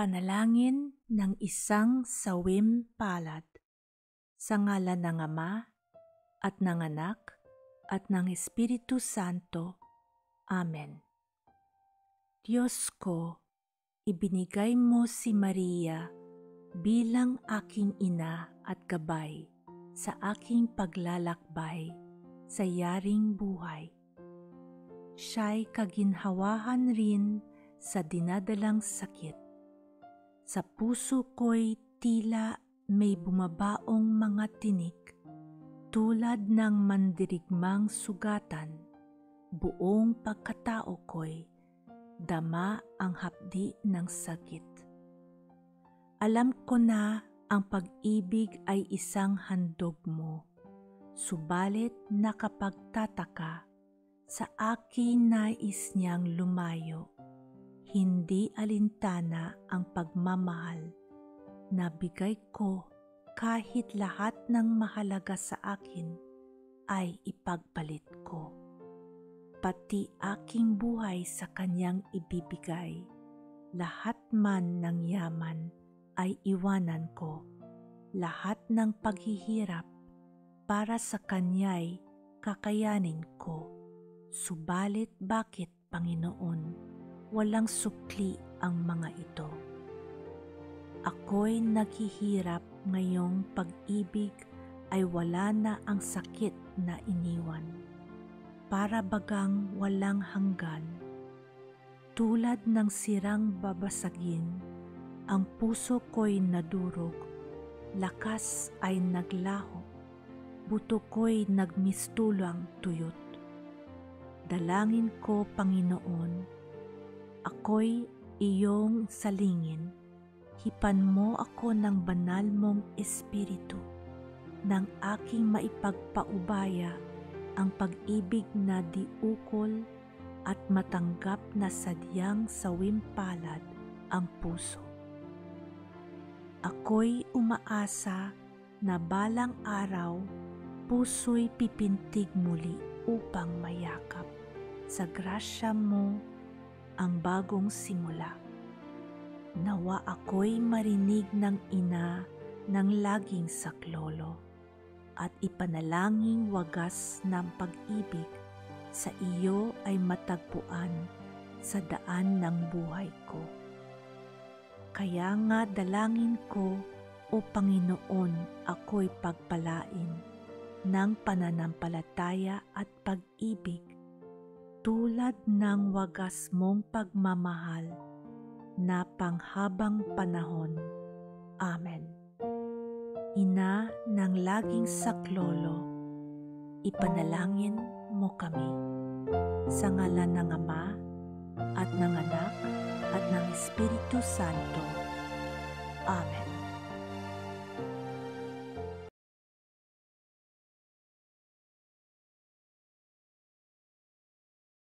Panalangin ng isang sawim palad. Sa ngalan ng Ama at ng Anak at ng Espiritu Santo. Amen. Diyos ko, ibinigay mo si Maria bilang aking ina at gabay sa aking paglalakbay sa yaring buhay. Siya'y kaginhawahan rin sa dinadalang sakit. Sa puso ko'y tila may bumabaong mga tinik, tulad ng mandirigmang sugatan. Buong pagkatao ko'y dama ang hapdi ng sakit. Alam ko na ang pag-ibig ay isang handog mo, subalit nakapagtataka sa akin nais niyang lumayo. Hindi alintana ang pagmamahal na bigay ko kahit lahat ng mahalaga sa akin ay ipagpalit ko. Pati aking buhay sa kanyang ibibigay, lahat man ng yaman ay iwanan ko, lahat ng paghihirap para sa kanya'y kakayanin ko. Subalit bakit, Panginoon, walang sukli ang mga ito? Ako'y naghihirap ngayong pag-ibig ay wala na ang sakit na iniwan. Para bagang walang hanggan. Tulad ng sirang babasagin, ang puso ko'y nadurog, lakas ay naglaho, buto ko'y nagmistulang tuyot. Dalangin ko, Panginoon, ako'y iyong salingin, hipan mo ako ng banal mong Espiritu, nang aking maipagpaubaya ang pag-ibig na di ukol at matanggap na sadyang sawim palad ang puso. Ako'y umaasa na balang araw puso'y pipintig muli upang mayakap sa grasya mo ang bagong simula. Nawa ako'y marinig ng ina ng laging saklolo at ipanalangin wagas ng pag-ibig sa iyo ay matagpuan sa daan ng buhay ko. Kaya nga dalangin ko, O Panginoon, ako'y pagpalain ng pananampalataya at pag-ibig tulad ng wagas mong pagmamahal na panghabang panahon. Amen. Ina ng laging saklolo, ipanalangin mo kami. Sa ngalan ng Ama at ng Anak at ng Espiritu Santo. Amen.